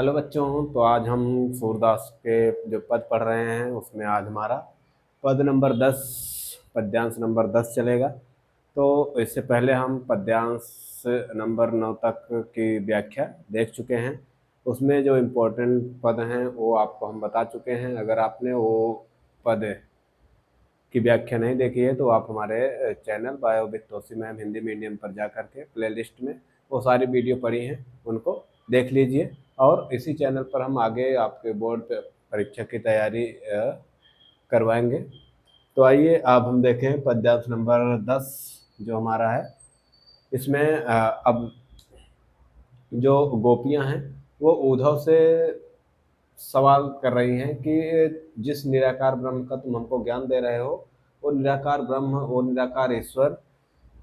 Hello बच्चों। तो आज हम सूरदास के जो पद पढ़ रहे हैं उसमें आज हमारा पद नंबर 10 पद्यांश नंबर 10 चलेगा। तो इससे पहले हम पद्यांश नंबर 9 तक की व्याख्या देख चुके हैं। उसमें जो इम्पोर्टेंट पद हैं वो आपको हम बता चुके हैं। अगर आपने वो पद की व्याख्या नहीं देखी है तो आप हमारे चैनल बायो विद तोसी मैम हिंदी मीडियम पर जा करके प्लेलिस्ट में वो सारी वीडियो पड़ी हैं, उनको देख लीजिए। और इसी चैनल पर हम आगे आपके बोर्ड परीक्षा की तैयारी करवाएंगे। तो आइए अब हम देखें पद्यांश नंबर 10 जो हमारा है। इसमें अब जो गोपियां हैं वो उद्धव से सवाल कर रही हैं कि जिस निराकार ब्रह्म का तुम हमको ज्ञान दे रहे हो वो निराकार ब्रह्म, वो निराकार ईश्वर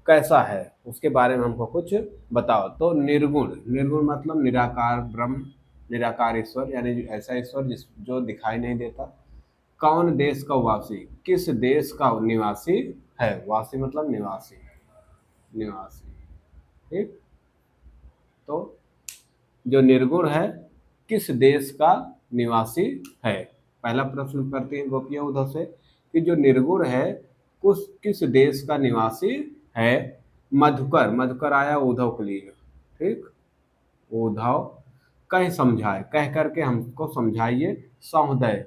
कैसा है, उसके बारे में हमको कुछ बताओ। तो निर्गुण, निर्गुण मतलब निराकार ब्रह्म, निराकार ईश्वर यानी ऐसा ईश्वर जिस जो दिखाई नहीं देता। कौन देश का वासी, किस देश का निवासी है। वासी मतलब निवासी, निवासी। ठीक। तो जो निर्गुण है किस देश का निवासी है। पहला प्रश्न करती है गोपियां उद्धव से कि जो निर्गुण है कुछ किस देश का निवासी है। मधुकर, मधुकर आया उद्धव के लिए। ठीक। उद्धव कह समझाए, कह करके हमको समझाइए। सौहदय,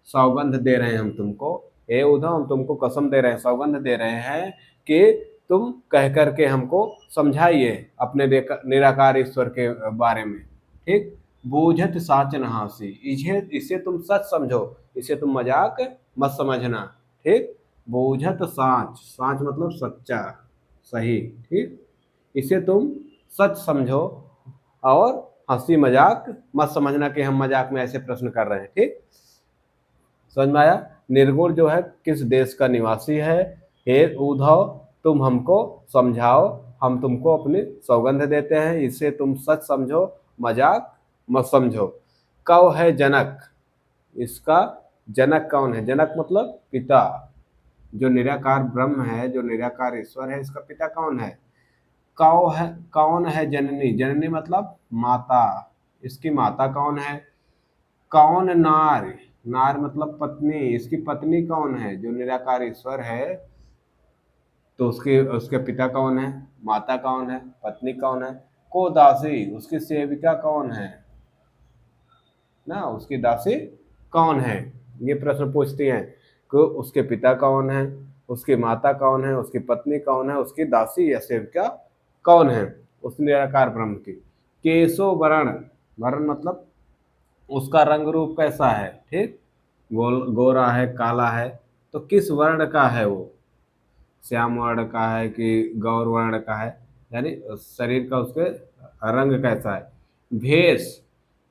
सौगंध दे रहे हैं हम तुमको। हे उद्धव, हम तुमको कसम दे रहे हैं, सौगंध दे रहे हैं कि तुम कह करके हमको समझाइए अपने निराकार ईश्वर के बारे में। ठीक। बूझत साच न हासी, इसे इसे तुम सच समझो, इसे तुम मजाक मत समझना। ठीक। बूझत साच, साच मतलब सच्चा, सही। ठीक। इसे तुम सच समझो और हंसी मजाक मत समझना कि हम मजाक में ऐसे प्रश्न कर रहे हैं। ठीक। समझ में आया। निर्गुण जो है किस देश का निवासी है। हे उद्धव, तुम हमको समझाओ, हम तुमको अपनी सौगंध देते हैं, इसे तुम सच समझो, मजाक मत समझो। कौ है जनक, इसका जनक कौन है। जनक मतलब पिता। जो निराकार ब्रह्म है, जो निराकार ईश्वर है, इसका पिता कौन है। कौ है, कौन है जननी, जननी मतलब माता, इसकी माता कौन है। कौन नार, नार मतलब पत्नी, इसकी पत्नी कौन है। जो निराकार ईश्वर है तो उसके उसके पिता कौन है, माता कौन है, पत्नी कौन है। को दासी, उसकी सेविका कौन है ना, उसकी दासी कौन है। ये प्रश्न पूछती हैं कि उसके पिता कौन है, उसकी माता कौन है, उसकी पत्नी कौन है, उसकी दासी या सेविका कौन है उस निराकार ब्रह्म की। केशो वर्ण, वर्ण मतलब उसका रंग रूप कैसा है। ठीक। गोल गोरा है, काला है, तो किस वर्ण का है वो। श्याम वर्ण का है कि गौर वर्ण का है, यानी शरीर का उसके रंग कैसा है। भेष,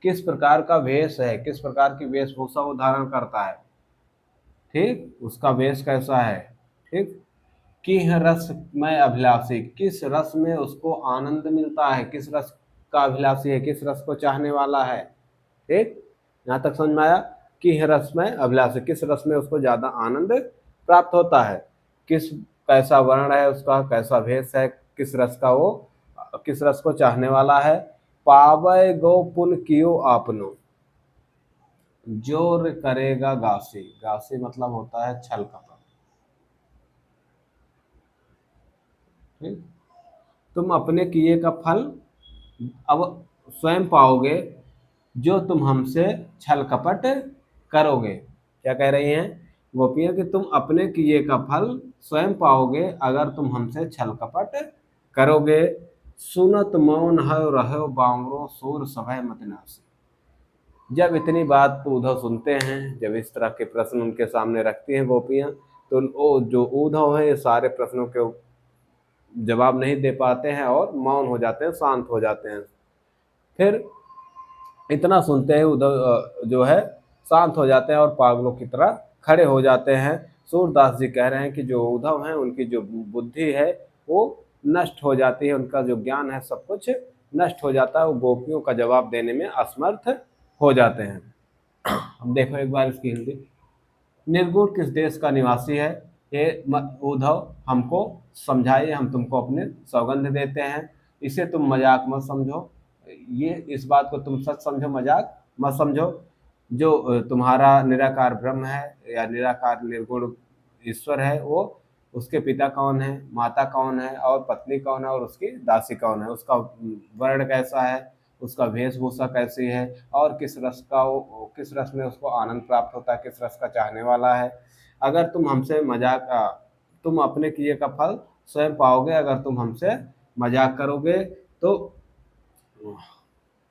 किस प्रकार का भेष है, किस प्रकार की वेशभूषा वो धारण करता है। ठीक। उसका वेश कैसा है। ठीक। किह रस में अभिलाषी, किस रस में उसको आनंद मिलता है, किस रस का अभिलाषी है, किस रस को चाहने वाला है। ठीक। यहाँ तक समझ में आया। किह रस में अभिलाषी, किस रस में उसको ज्यादा आनंद प्राप्त होता है। किस कैसा वर्ण है उसका, कैसा भेष है, किस रस का वो, किस रस को चाहने वाला है। पावय गो पुन कियो आपनो, जोर करेगा गासी, गासी मतलब होता है छल कपट। ठीक। तुम अपने किए का फल अब स्वयं पाओगे जो तुम हमसे छल कपट करोगे। क्या कह रही हैं गोपियां कि तुम अपने किए का फल स्वयं पाओगे अगर तुम हमसे छल कपट करोगे। सुनत मौन है रहो बावरो सूर सभय मत नासी। जब इतनी बात उद्धव सुनते हैं, जब इस तरह के प्रश्न उनके सामने रखती हैं गोपियां, तो वो जो उद्धव है ये सारे प्रश्नों के जवाब नहीं दे पाते हैं और मौन हो जाते हैं, शांत हो जाते हैं। फिर इतना सुनते हैं उद्धव जो है शांत हो जाते हैं और पागलों की तरह खड़े हो जाते हैं। सूरदास जी कह रहे हैं कि जो उद्धव हैं उनकी जो बुद्धि है वो नष्ट हो जाती है, उनका जो ज्ञान है सब कुछ नष्ट हो जाता है, वो गोपियों का जवाब देने में असमर्थ हो जाते हैं। अब देखो एक बार इसकी हिंदी। निर्गुण किस देश का निवासी है। ये उद्धव हमको समझाइए, हम तुमको अपने सौगंध देते हैं, इसे तुम मजाक मत समझो, ये इस बात को तुम सच समझो, मजाक मत समझो। जो तुम्हारा निराकार ब्रह्म है या निराकार निर्गुण ईश्वर है, वो उसके पिता कौन है, माता कौन है, और पत्नी कौन है, और उसकी दासी कौन है, उसका वर्ण कैसा है, उसका वेशभूषा कैसी है, और किस रस में उसको आनंद प्राप्त होता है, किस रस का चाहने वाला है। अगर तुम हमसे मजाक तुम अपने किए का फल स्वयं पाओगे अगर तुम हमसे मजाक करोगे तो।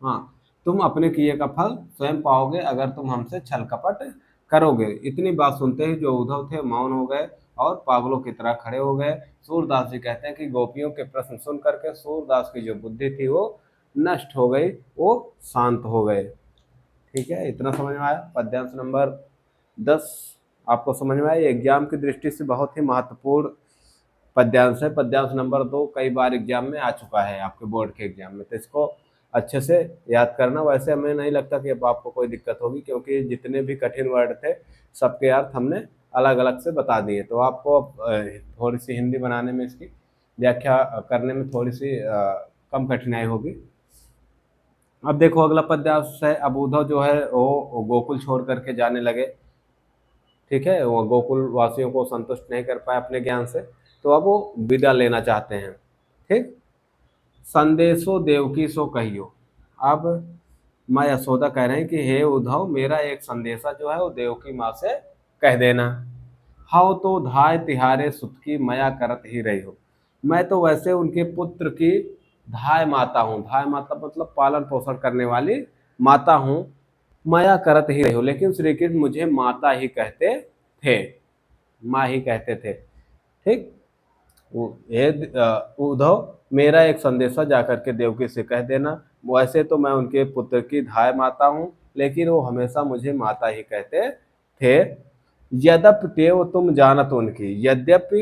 हाँ, तुम अपने किए का फल स्वयं पाओगे अगर तुम हमसे छल कपट करोगे। इतनी बात सुनते ही जो उद्धव थे मौन हो गए और पागलों की तरह खड़े हो गए। सूरदास जी कहते हैं कि गोपियों के प्रश्न सुन करके सूरदास की जो बुद्धि थी वो नष्ट हो गई, वो शांत हो गए। ठीक है, इतना समझ में आया। पद्यांश नंबर 10 आपको समझ में आया। ये एग्जाम की दृष्टि से बहुत ही महत्वपूर्ण पद्यांश है। पद्यांश नंबर 2 कई बार एग्जाम में आ चुका है आपके बोर्ड के एग्जाम में, तो इसको अच्छे से याद करना। वैसे हमें नहीं लगता कि अब आपको कोई दिक्कत होगी, क्योंकि जितने भी कठिन वर्ड थे सबके अर्थ हमने अलग अलग से बता दिए। तो आपको थोड़ी सी हिंदी बनाने में, इसकी व्याख्या करने में थोड़ी सी कम कठिनाई होगी। अब देखो अगला पद्यांश है। अब उद्धव जो है वो गोकुल छोड़ करके जाने लगे। ठीक है, वो गोकुल वासियों को संतुष्ट नहीं कर पाए अपने ज्ञान से, तो अब वो विदा लेना चाहते हैं। ठीक, संदेशो देवकी सो कहियो। अब माँ यशोदा कह रहे हैं कि हे उद्धव, मेरा एक संदेशा जो है वो देवकी माँ से कह देना। हाउ तो धाय तिहारे सुत की मया करत ही रही हो। मैं तो वैसे उनके पुत्र की धाय माता हूँ। धाय माता मतलब पालन पोषण करने वाली माता हूँ। माया करत ही रही हो, लेकिन श्री कृष्ण मुझे माता ही कहते थे, माँ ही कहते थे। ठीक, हे उद्धव, मेरा एक संदेशा जाकर के देवकी से कह देना। वैसे तो मैं उनके पुत्र की धाय माता हूँ, लेकिन वो हमेशा मुझे माता ही कहते थे। यद्यपि टेव तुम जानत उनकी, यद्यपि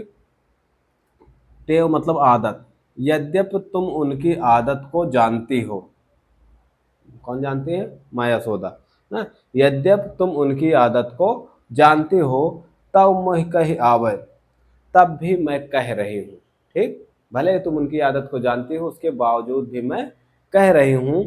टेव मतलब आदत, यद्यपि तुम उनकी आदत को जानती हो। कौन जानती है? माया यशोदा ना। यद्यपि तुम उनकी आदत को जानती हो, तब मैं कही आवे, तब भी मैं कह रही हूँ। ठीक, भले तुम उनकी आदत को जानती हो उसके बावजूद भी मैं कह रही हूँ।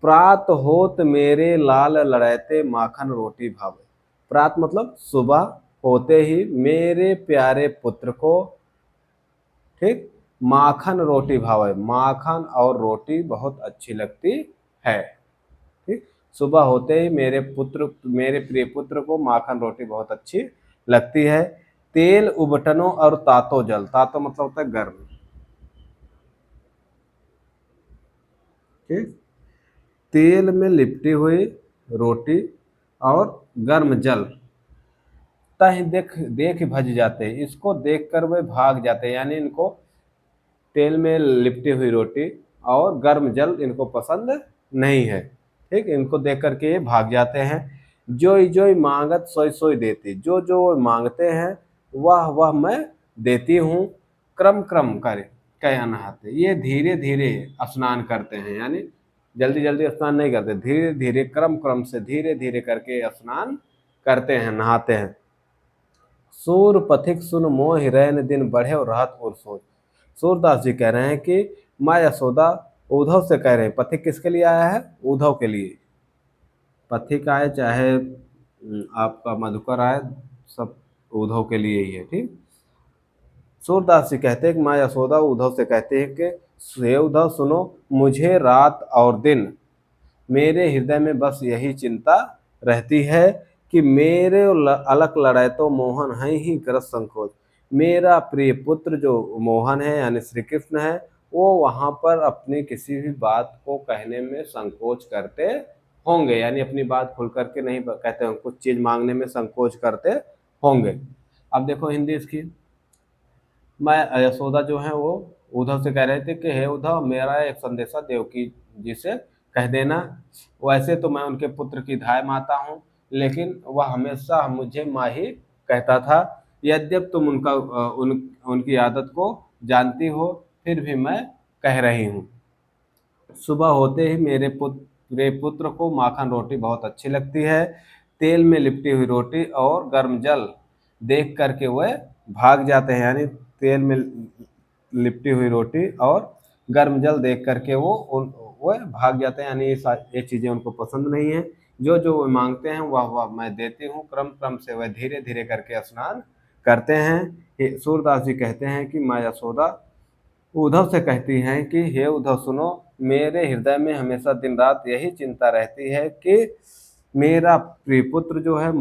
प्रात होत मेरे लाल लड़ैते माखन रोटी भावे। प्रात मतलब सुबह होते ही मेरे प्यारे पुत्र को, ठीक, माखन रोटी भावे, माखन और रोटी बहुत अच्छी लगती है। ठीक, सुबह होते ही मेरे प्रिय पुत्र को माखन रोटी बहुत अच्छी लगती है। तेल उबटनो और तातो जल, तातो मतलब होता है गर्म। ठीक, तेल में लिपटी हुई रोटी और गर्म जल, तह देख देख भज जाते हैं। इसको देखकर वे भाग जाते हैं, यानी इनको तेल में लिपटी हुई रोटी और गर्म जल इनको पसंद नहीं है। ठीक, इनको देख करके ये भाग जाते हैं। जोई जोई मांगत सोई सोई देती, जो जो मांगते हैं वह मैं देती हूँ। क्रम क्रम कर कह नहाते, ये धीरे धीरे स्नान करते हैं, यानी जल्दी जल्दी स्नान नहीं करते, धीरे धीरे क्रम क्रम से धीरे धीरे करके स्नान करते हैं, नहाते हैं। सूर पथिक सुन मोह रैन दिन बढ़े और रात और सोच। सूरदास जी कह रहे हैं कि माँ यशोदा उद्धव से कह रहे हैं, पथिक किसके लिए आया है? उद्धव के लिए। पथिक आए चाहे आपका मधुकर आए, सब उद्धव के लिए ही है। ठीक, सूरदास जी कहते हैं कि माँ यशोदा उद्धव से कहते हैं कि हे उद्धव सुनो, मुझे रात और दिन मेरे हृदय में बस यही चिंता रहती है कि मेरे अलग लड़ाई तो मोहन है ही करत संकोच। मेरा प्रिय पुत्र जो मोहन है यानी श्री कृष्ण है, वो वहां पर अपनी किसी भी बात को कहने में संकोच करते होंगे, यानी अपनी बात खुल करके नहीं कहते होंगे, कुछ चीज मांगने में संकोच करते होंगे। अब देखो हिंदी इसकी। मैं यशोदा जो है वो उद्धव से कह रहे थे कि हे उद्धव, मेरा एक संदेशा देवकी जी से कह देना। वैसे तो मैं उनके पुत्र की धाय माता हूँ, लेकिन वह हमेशा मुझे माँ ही कहता था। यद्यप तुम उनकी आदत को जानती हो, फिर भी मैं कह रही हूँ। सुबह होते ही मेरे पुत्र को माखन रोटी बहुत अच्छी लगती है। तेल में लिपटी हुई रोटी और गर्म जल देख करके वह भाग जाते हैं, यानी तेल में लिपटी हुई रोटी और गर्म जल देख करके वो वो भाग जाते हैं, यानी ये चीज़ें उनको पसंद नहीं है। जो जो वो मांगते हैं वह वह मैं देती हूँ, क्रम क्रम से वह धीरे धीरे करके स्नान करते हैं। सूरदास जी कहते हैं कि माँ यशोदा उद्धव से कहती हैं कि हे उद्धव सुनो, मेरे हृदय में हमेशा दिन रात यही चिंता रहती है कि मेरा प्रिय पुत्र जो है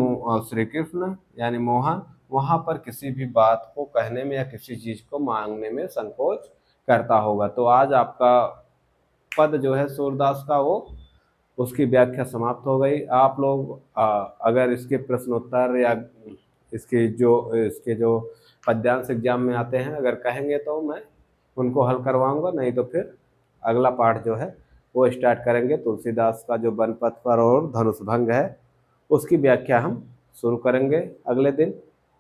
श्री कृष्ण यानी मोहन, वहां पर किसी भी बात को कहने में या किसी चीज को मांगने में संकोच करता होगा। तो आज आपका पद जो है सूरदास का वो उसकी व्याख्या समाप्त हो गई। आप लोग अगर इसके प्रश्नोत्तर या इसके जो पद्यांश एग्जाम में आते हैं अगर कहेंगे तो मैं उनको हल करवाऊंगा, नहीं तो फिर अगला पाठ जो है वो स्टार्ट करेंगे। तुलसीदास का जो बनपथ पर और धनुष भंग है उसकी व्याख्या हम शुरू करेंगे अगले दिन।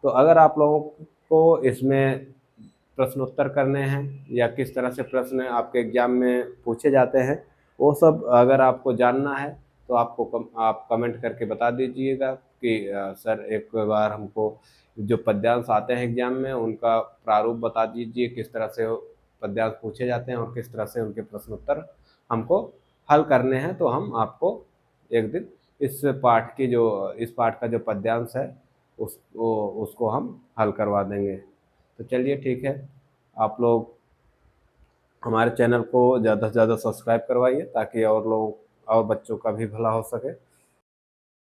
तो अगर आप लोगों को इसमें प्रश्नोत्तर करने हैं या किस तरह से प्रश्न आपके एग्जाम में पूछे जाते हैं वो सब अगर आपको जानना है तो आप कमेंट करके बता दीजिएगा कि सर एक बार हमको जो पद्यांश आते हैं एग्जाम में उनका प्रारूप बता दीजिए, किस तरह से पद्यांश पूछे जाते हैं और किस तरह से उनके प्रश्नोत्तर हमको हल करने हैं। तो हम आपको एक दिन इस पाठ का जो पद्यांश है उसको हम हल करवा देंगे। तो चलिए ठीक है, आप लोग हमारे चैनल को ज़्यादा से ज़्यादा सब्सक्राइब करवाइए ताकि और लोग और बच्चों का भी भला हो सके।